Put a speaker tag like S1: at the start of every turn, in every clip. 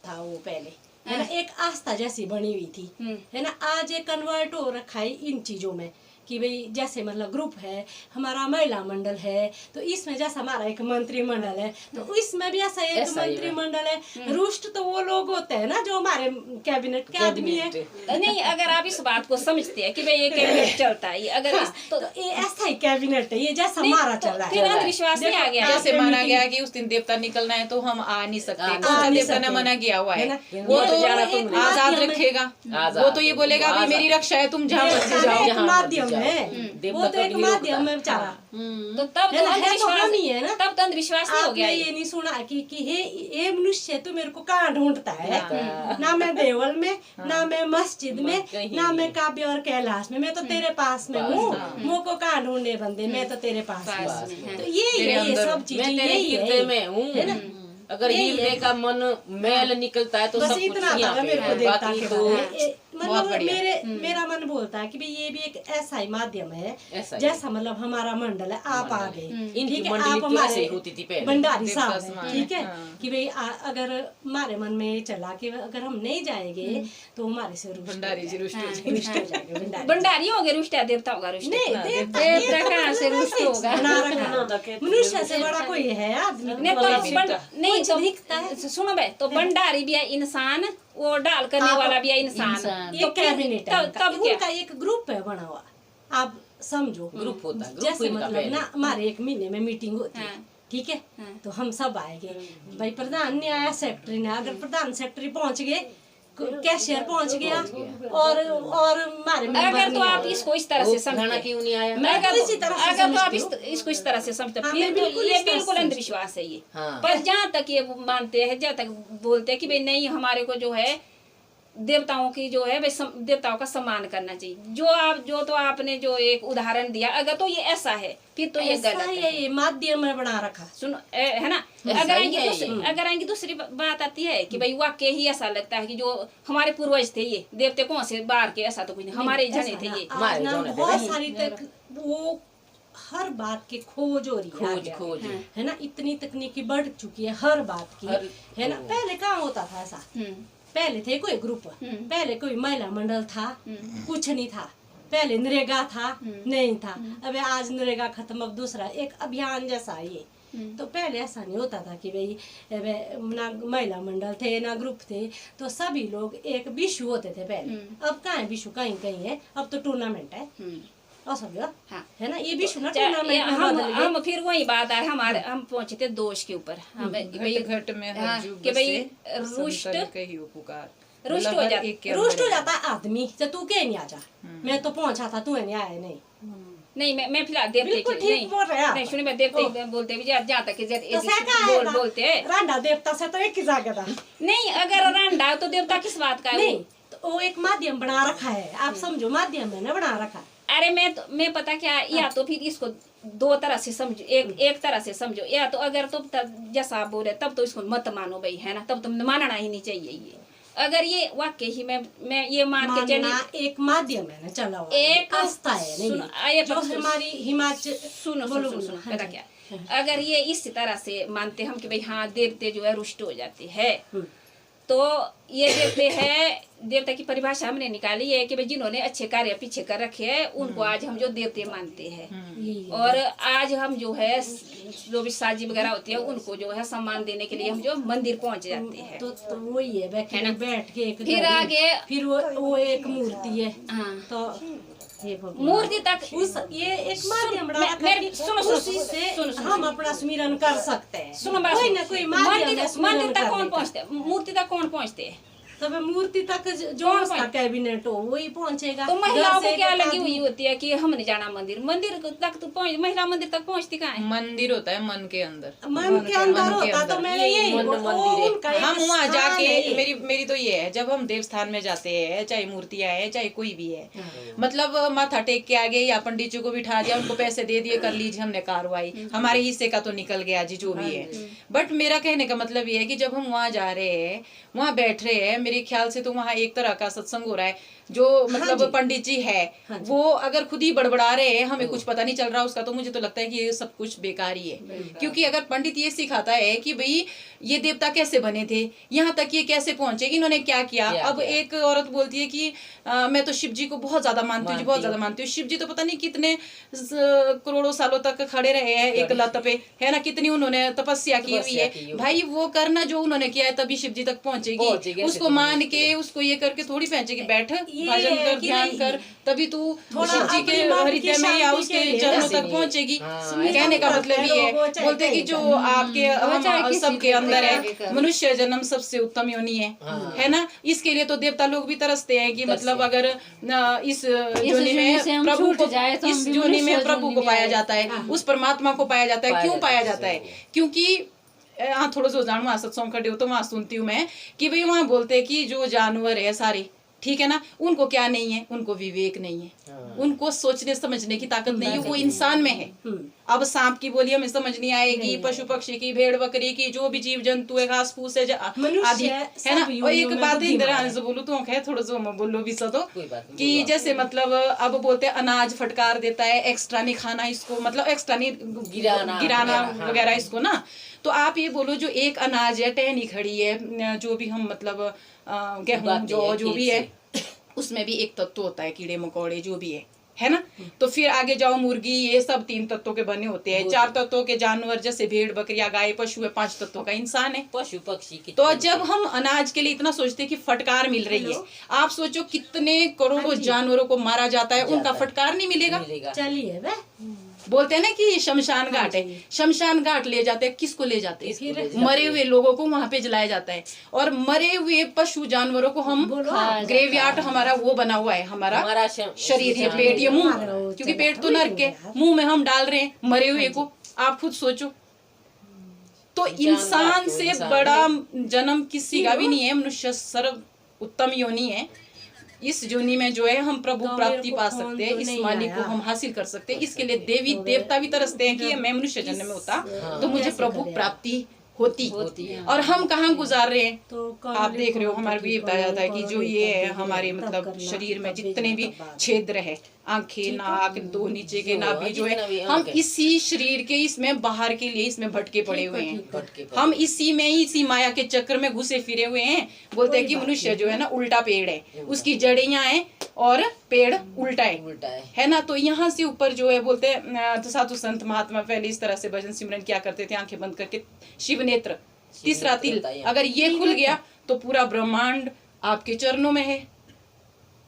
S1: था वो पहले, है ना, एक आस्था जैसी बनी हुई थी, है ना। आज ये कन्वर्ट हो रखा है इन चीजों में कि भाई जैसे मतलब ग्रुप है, हमारा महिला मंडल है, तो इसमें जैसा हमारा एक मंत्रिमंडल है, तो इसमें भी ऐसा एक मंत्रिमंडल है। रुष्ट तो वो लोग होते हैं ना जो हमारे कैबिनेट के आदमी है।
S2: नहीं, अगर आप इस बात को समझते हैं कि भाई ये कैबिनेट चलता है, अगर
S1: तो ये ऐसा ही कैबिनेट है, ये जैसा हमारा चल रहा है।
S2: अंधविश्वास नहीं आ गया,
S3: जैसे माना गया कि उस दिन देवता निकलना है तो हम आ नहीं सकते, कौन सा देवता ने मना किया हुआ है? वो तो आजाद रखेगा, वो तो ये बोलेगा अभी मेरी रक्षा है, तुम जहाँ मर्जी जाओ।
S1: माध्यम है वो तो एक माध्यम में बेचारा,
S2: तो तब तो अंधविश्वास ही है ना, तब तो अंधविश्वास नहीं हो गया।
S1: ये नहीं सुना कि हे मनुष्य तू मेरे को कहाँ ढूंढता है, ना मैं देवल में, ना मैं मस्जिद में, ना मैं काव्य और कैलाश में, मैं तो तेरे पास में हूँ, मुँह को कहाँ ढूंढे बंदे, मैं तो तेरे पास में। तो ये सब चीजें यही है ना।
S4: अगर हिलने का मन मैल निकलता है तो
S1: बस
S4: सब कुछ
S1: इतना
S4: यहाँ
S1: था
S4: पे
S1: मेरे को
S4: है।
S1: देवता
S4: बाकी
S1: के
S4: तो
S1: बारे में। मतलब मेरा मन बोलता है कि भाई ये भी एक ऐसा ही माध्यम है, जैसा मतलब हमारा मंडल है, आप आ गए,
S4: इनकी
S1: ठीक है,
S4: मंडली
S1: आप
S4: तो
S1: हमारे
S4: ऐसे ही होती थी पहले।
S1: भंडारी साहब हैं, ठीक है, कि भाई अगर हमारे मन में चला कि अगर हम नहीं जाएंगे तो हमारे से
S3: भंडारी जी रुष्ट
S1: रुष्ट हो जाएंगे।
S2: भंडारी होंगे रुष्ट, देवता होगा रुष्ट,
S1: नहीं,
S2: देवता कहाँ से रुष्ट होगा?
S1: मनुष्य से बड़ा कोई है आदमी
S2: नहीं तो दिखता है। सुनो भाई, तो भंडारी भी है इंसान, वो डाल करने वाला भी है इंसान,
S1: ये कैबिनेट है
S2: तब
S1: उनका एक ग्रुप है बना हुआ, आप समझो
S4: ग्रुप होता है,
S1: जैसे मतलब ना हमारे एक महीने में मीटिंग होती है, ठीक है, तो हम सब आएंगे, भाई प्रधान नहीं आया, सेक्रेटरी ने, अगर प्रधान सेक्रेटरी पहुंच गए, कैशियर पहुंच गया, और हमारे
S2: अगर तो आप इसको इस तरह से समझते,
S4: क्यों नहीं आया?
S2: अगर तो आप इसको इस तरह से समझते, फिर तो ये बिल्कुल अंधविश्वास है ये। पर जहाँ तक ये मानते हैं, जहाँ तक बोलते हैं कि भाई नहीं, हमारे को जो है देवताओं की जो है देवताओं का सम्मान करना चाहिए, जो तो आपने जो एक उदाहरण दिया, अगर तो ये ऐसा है फिर तो ये गलत है,
S1: ये माध्यम में बना रखा।
S2: सुनो है ना। अगर आएंगी दूसरी बात आती है कि भाई वाकई ही ऐसा लगता है कि जो हमारे पूर्वज थे, ये देवते कौन से बाहर के, ऐसा तो कुछ नहीं, हमारे जने थे ये,
S1: बहुत सारी तक वो हर बात की खोज हो रही है ना, इतनी तकनीकी बढ़ चुकी है हर बात की, है ना। पहले कहाँ होता था ऐसा, पहले थे कोई ग्रुप, पहले कोई महिला मंडल था, कुछ नहीं था, पहले नरेगा था, नहीं था, अब आज नरेगा खत्म, अब दूसरा एक अभियान जैसा ये। तो पहले ऐसा नहीं होता था कि भाई ना महिला मंडल थे ना ग्रुप थे, तो सभी लोग एक विशु होते थे पहले। अब कहाँ है विशु, कहीं कहीं है, अब तो टूर्नामेंट है, है ना, ये विशु ना टूर्नामेंट।
S2: हम फिर वही बात है, हमारे हम पहुंचे थे दोष के ऊपर,
S3: घट में
S2: कि भाई
S1: रुष्ट हो जाता आदमी, तो तू क्यों नहीं आ जा, मैं तो पहुंचा था, तू नहीं आया।
S2: नहीं मैं फिलहाल देवते नहीं सुनी, मैं देवते बोलते भी जहाँ तक बोलते हैं
S1: रांडा देवता से तो एक ही जाएगा था।
S2: नहीं, अगर रांडा तो देवता किस बात का है?
S1: नहीं, तो वो एक माध्यम बना रखा है, आप समझो माध्यम है ना बना रखा।
S2: अरे मैं पता क्या, या तो फिर इसको दो तरह से समझो, एक तरह से समझो, या तो अगर तुम जैसा आप बोल रहे तब तो इसको मत मानो भाई, है ना, तब तुम मानना ही नहीं चाहिए ये। अगर ये वाक्य ही मैं ये मान के चली,
S1: एक माध्यम है ना चला हुआ,
S2: एक
S1: आस्था है नहीं, जो हमारी हिमाचल।
S2: सुनो पता क्या, अगर ये इस तरह से मानते हम कि भाई हाँ देवते जो है रुष्ट हो जाते हैं, तो ये देवते हैं, देवता की परिभाषा हमने निकाली है कि भाई जिन्होंने अच्छे कार्य पीछे कर रखे हैं उनको आज हम जो देवते मानते हैं, और आज हम जो है जो भी साजी वगैरह होती है उनको जो है सम्मान देने के लिए हम जो मंदिर पहुंच जाते हैं।
S1: तो वही है बैठ के
S2: फिर आगे
S1: फिर वो एक मूर्ति है, तो
S2: मूर्ति तक
S1: ये एक माध्यम सुनो हम अपना सुमिरन कर सकते हैं।
S2: सुनो
S1: कोई ना कोई
S2: मंदिर तक कौन पहुँचते हैं, मूर्ति तक कौन पहुँचते हैं?
S1: तब मूर्ति तक जो उसका कैबिनेट हो वही पहुंचेगा।
S2: तो महिलाओं को क्या लगी हुई होती है कि हमने जाना मंदिर तक तो महिला मंदिर तक पहुंचती कहाँ है?
S3: मंदिर होता है मन के अंदर,
S1: मन के अंदर होता, तो मैंने यही
S3: हम वहाँ जाके मेरी तो ये है, जब हम देवस्थान में जाते हैं, चाहे मूर्तियाँ है चाहे कोई भी है, मतलब माथा टेक के आगे या पंडित जी को बिठा दिया, उनको पैसे दे दिए, कर लीजिए हमने कार्रवाई, हमारे हिस्से का तो निकल गया जी जो भी है। बट मेरा कहने का मतलब ये है कि जब हम वहाँ जा रहे हैं, वहाँ बैठ रहे हैं, मेरे ख्याल से तो वहाँ एक तरह का सत्संग हो रहा है। जो मतलब पंडित जी है वो अगर खुद ही बड़बड़ा रहे हैं, हमें कुछ पता नहीं चल रहा उसका, तो मुझे तो लगता है कि ये सब कुछ बेकार ही है। क्योंकि अगर पंडित ये सिखाता है कि भाई ये देवता कैसे बने थे, यहाँ तक ये कैसे पहुंचे, इन्होंने क्या किया। अब एक औरत बोलती है कि मैं तो शिव जी को बहुत ज्यादा मानती हूँ, बहुत ज्यादा मानती हूँ। शिव जी तो पता नहीं कितने करोड़ों सालों तक खड़े रहे हैं एक लत पे, है ना, कितनी उन्होंने तपस्या की हुई है। भाई वो करना जो उन्होंने किया है तभी शिव जी तक पहुंचेगी। उसको मान के उसको ये करके थोड़ी पहुंचेगी। बैठ भजन कर, ध्यान कर, तभी तू शिव जी के हृदय में या उसके चरणों तक पहुंचेगी। कहने का मतलब ये है, बोलते कि जो आपके हम सबके अंदर है, मनुष्य जन्म सबसे उत्तम योनि है ना। इसके लिए तो देवता लोग भी तरसते हैं कि मतलब अगर इस योनि में प्रभु को, इस योनि में प्रभु को पाया जाता है, उस परमात्मा को पाया जाता है। क्यों पाया जाता है? क्योंकि हाँ थोड़ा सा जानू वहां सत्संग खड़े हो तो वहां सुनती हूँ मैं कि भाई वहां बोलते हैं कि जो जानवर है सारे, ठीक है ना, उनको क्या नहीं है, उनको विवेक नहीं है, उनको सोचने समझने की ताकत नहीं है, वो इंसान में है। अब सांप की बोली हमें समझ नहीं आएगी, पशु पक्षी की, भेड़ बकरी की, जो भी जीव जंतु है, घास फूस है आदि, है ना। और एक बात इधर से बोलूं तो है थोड़ा सा बोलो भी सो कि जैसे मतलब अब बोलते हैं अनाज फटकार देता है, एक्स्ट्रा नहीं खाना इसको, मतलब एक्स्ट्रा नहीं गिराना वगैरह इसको ना। तो आप ये बोलो जो एक अनाज है, टहनी खड़ी है, जो भी हम मतलब गेहूं जो भी है, उसमें भी एक तत्व होता है, कीड़े मकोड़े जो भी है ना। तो फिर आगे जाओ मुर्गी, ये सब 3 तत्वों के बने होते हैं। 4 तत्वों के जानवर जैसे भेड़ बकरिया गाय पशु है, 5 तत्वों का इंसान है, पशु पक्षी की। तो जब हम अनाज के लिए इतना सोचते हैं कि फटकार मिल रही है, आप सोचो कितने करोड़ों जानवरों को मारा जाता है, उनका फटकार नहीं मिलेगा।
S1: चलिए
S3: बोलते हैं ना कि शमशान घाट है, शमशान घाट ले जाते हैं, किसको ले जाते हैं? मरे हुए लोगों को वहां पे जलाया जाता है। और मरे हुए पशु जानवरों को हम ग्रेवयार्ड, हमारा वो बना हुआ है, हमारा शरीर है, पेट, ये मुंह, क्योंकि पेट तो नरक है, मुंह में हम डाल रहे हैं मरे हुए को। आप खुद सोचो, तो इंसान से बड़ा जन्म किसी का भी नहीं है। मनुष्य सर्व उत्तम योनि है। इस योनि में जो है हम प्रभु प्राप्ति पा सकते हैं, इस मालिक को हम हासिल कर सकते हैं। इसके लिए देवी देवता भी तरसते हैं कि मैं मनुष्य जन्म में होता तो मुझे प्रभु प्राप्ति होती। और हम कहाँ गुजार रहे हैं? तो आप देख रहे हो, हमारे भी बताया जाता है कि जो ये है हमारे मतलब शरीर में जितने भी छिद्र है, आंखें, नाक, 2 नीचे के नाभि जो है, हम इसी शरीर के इसमें बाहर के लिए इसमें भटके पड़े हुए हैं। हम इसी में ही, इसी माया के चक्कर में घुसे फिरे हुए हैं। बोलते हैं कि मनुष्य जो है ना उल्टा पेड़ है, उसकी जड़ें यहाँ है और पेड़ उल्टा है ना। तो यहाँ से ऊपर जो है बोलते हैं तो साधु संत महात्मा पहले इस तरह से भजन सिमरन क्या करते थे, आंखें बंद करके। शिव नेत्र, तीसरा तिल, अगर ये खुल गया तो पूरा ब्रह्मांड आपके चरणों में है।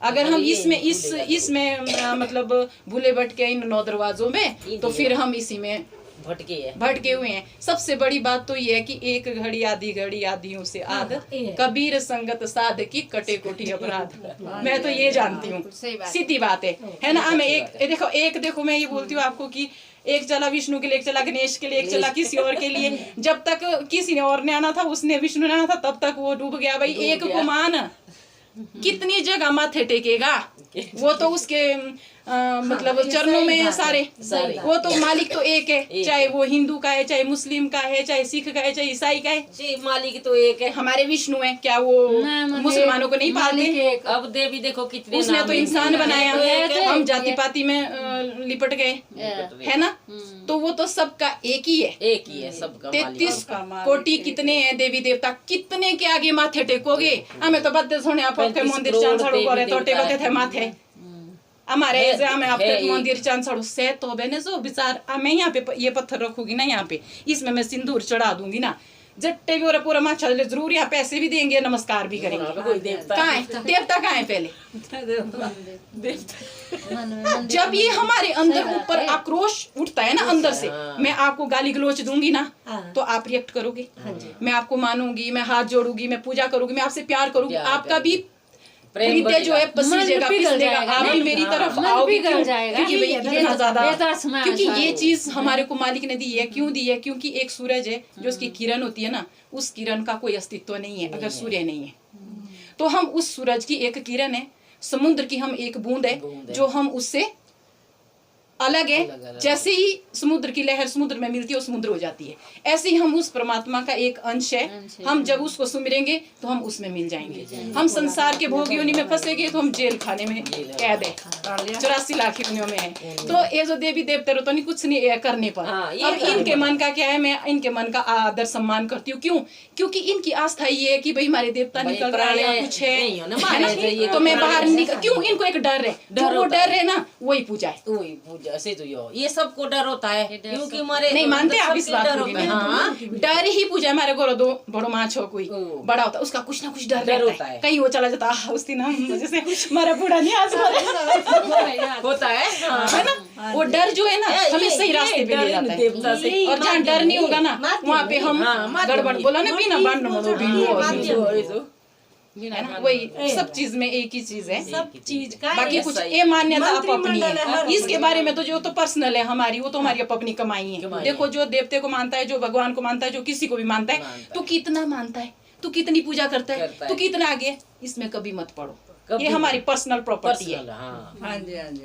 S3: अगर हम इसमें मतलब भूले भटके इन 9 दरवाजों में, तो फिर हम इसी में भटके हुए हैं। सबसे बड़ी बात तो ये है कि एक घड़ी आदियों से आद, कबीर संगत साध की कटे कोठी अपराध। मैं तो ये जानती हूँ, सीधी बात है ना। मैं एक देखो मैं ये बोलती हूँ आपको कि एक चला विष्णु के लिए, एक चला गणेश के लिए, एक चला किसी और के लिए। जब तक किसी ने और ने आना था, उसने विष्णु ने आना था, तब तक वो डूब गया। भाई एक को मान कितनी जगह माथे टेकेगा, वो तो उसके मतलब चरणों में है सारे। वो तो मालिक तो एक है, चाहे वो हिंदू का है, चाहे मुस्लिम का है, चाहे सिख का है, चाहे ईसाई का है, मालिक तो एक है। हमारे विष्णु है, क्या वो मुसलमानों को नहीं पालते?
S4: अब देवी देखो कितने,
S3: उसने तो इंसान बनाया, हम जाति पाति में लिपट गए, है ना। तो वो तो सबका एक ही है, सबका 33 कोटि कितने हैं देवी देवता, कितने के आगे माथे टेकोगे? हमें तो बदे सोने आप मंदिर चांद तो टेकते थे माथे हमारे में आपके मंदिर चांद से। तो बहने जो विचार मैं यहाँ पे ये पत्थर रखूंगी ना, यहाँ पे इसमें मैं सिंदूर चढ़ा दूंगी ना, जट्टे भी और पूरा माछा जरूर यहाँ पैसे भी देंगे, नमस्कार भी करेंगे। कहाँ है देवता? कहाँ है पहले? जब ये हमारे अंदर ऊपर आक्रोश उठता है ना अंदर से, मैं आपको गाली गलोच दूंगी ना तो आप रिएक्ट करोगे। मैं आपको मानूंगी, मैं हाथ जोड़ूंगी, मैं पूजा करूंगी, मैं आपसे प्यार करूंगी, आपका भी हृदय जो है पसीजेगा, पिघलेगा। आप भी मेरी तरफ आओगे क्योंकि इतना ज्यादा, क्योंकि ये चीज हमारे को मालिक ने दी है। क्यों दी है? क्योंकि एक सूरज है, जो उसकी किरण होती है ना, उस किरण का कोई अस्तित्व नहीं है अगर सूर्य नहीं है। तो हम उस सूरज की एक किरण है, समुद्र की हम एक बूंद है, जो हम उससे अलग है। जैसे ही समुद्र की लहर समुद्र में मिलती है वो समुद्र हो जाती है, ऐसे ही हम उस परमात्मा का एक अंश है। हम जब उसको सुमिरेंगे तो हम उसमें मिल जाएंगे। हम संसार के भोग योनि में फंसेंगे तो हम जेल खाने में कैद है, 84 लाख योनियों में है। तो ये जो देवी देवता तो नहीं कुछ नहीं है करने पर। अब इनके मन का क्या है, मैं इनके मन का आदर सम्मान करती हूँ। क्यों? क्योंकि इनकी आस्था ये है कि भाई हमारे देवता निकल रहा है या कुछ है, तो मैं बाहर निकल। क्यों? इनको एक डर है, जो वो डर है ना वही पूजा है।
S4: वही पूजा से तो ये सबको डर होता है, क्योंकि हमारे
S3: नहीं मानते आप इस बात
S4: डर
S3: को?
S4: होता है। हाँ,
S3: डर ही पूजा। हमारे घरों दो बड़ो माछ हो कोई बड़ा होता है, उसका कुछ ना कुछ डर होता है। कहीं वो चला जाता है उस दिन हम जैसे हमारा बूढ़ा नहीं
S4: होता है
S3: ना, वो डर जो है ना हमें सही रास्ते पे ले जाता है। और जहाँ डर नहीं होगा ना वहाँ पे हम गड़बड़ बोला ना बिना बांट है ना, वही सब चीज में एक ही चीज है।
S1: सब चीज का
S3: बाकी कुछ ये मान्यता आप अपनी है, इसके बारे में तो जो तो पर्सनल है हमारी, वो तो हमारी अपनी कमाई है। देखो जो देवते को मानता है, जो भगवान को मानता है, जो किसी को भी मानता है, तो कितना मानता है, तू कितनी पूजा करता है, तू कितना आगे, इसमें कभी मत पड़ो। ये हमारी पर्सनल प्रॉपर्टी है।
S5: हाँ जी हाँ जी।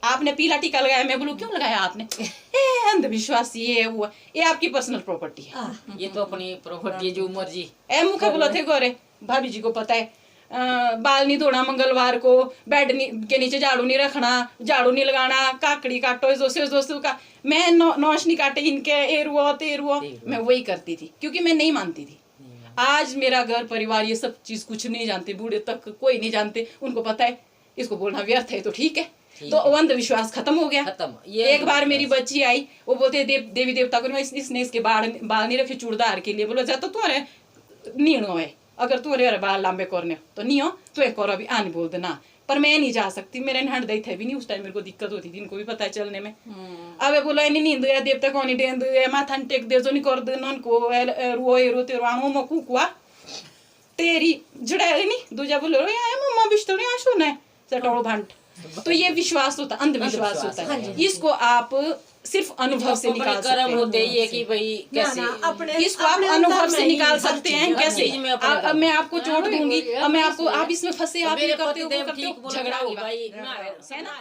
S3: आपने पीला टीका लगाया, मैं बोलूं क्यों लगाया आपने, ए अंधविश्वास ये वो, ये आपकी पर्सनल प्रॉपर्टी है।
S4: ये तो अपनी प्रॉपर्टी है, जो मर्जी।
S3: ए मुखा बोला थे गोरे भाभी जी को पता है, बाल नहीं धोना मंगलवार को, बेड के नीचे झाड़ू नहीं रखना, झाड़ू नहीं लगाना, काकड़ी काटो दोस्तों का। मैं नौश नहीं काटे इनके एरुआ मैं वही करती थी, क्योंकि मैं नहीं मानती थी। आज मेरा घर परिवार ये सब चीज कुछ नहीं जानते, बूढ़े तक कोई नहीं जानते, उनको पता है इसको बोलना व्यर्थ है तो ठीक है। तो अंधविश्वास खत्म हो गया। एक बार मेरी बच्ची आई, वो बोलते देवी देवता को इसने इसके बाल नहीं रखे चूड़दार के लिए। बोलो जा तो तुम्हारे नीणो है, अगर तुम्हारे बाल लंबे करने तो नहीं हो तो एक और अभी आने बोल देना। पर मैं नहीं जा सकती, मेरे नहट दई थे भी नहीं उस टाइम, मेरे को दिक्कत होती थी, इनको भी पता है चलने में। अब बोला नहीं नींद गया देवता को नहीं डेंद माथा टेक दे जो नहीं कर दे नन को रो तेरो आनो मकू कुआ तेरी जुड़ाए नहीं दूजा बोले मम्मा बिस्तर नहीं आशो न सटोड़ो भांट। तो ये विश्वास होता, अंधविश्वास होता है। इसको आप सिर्फ अनुभव से निकाल सकते हैं।
S4: होते ही है कि भाई कैसे
S3: इसको आप अनुभव से निकाल सकते हैं। कैसे? अब मैं आपको चोट दूंगी, अब मैं आपको, आप इसमें फंसे, आप ये करते हो झगड़ा होगा, है ना।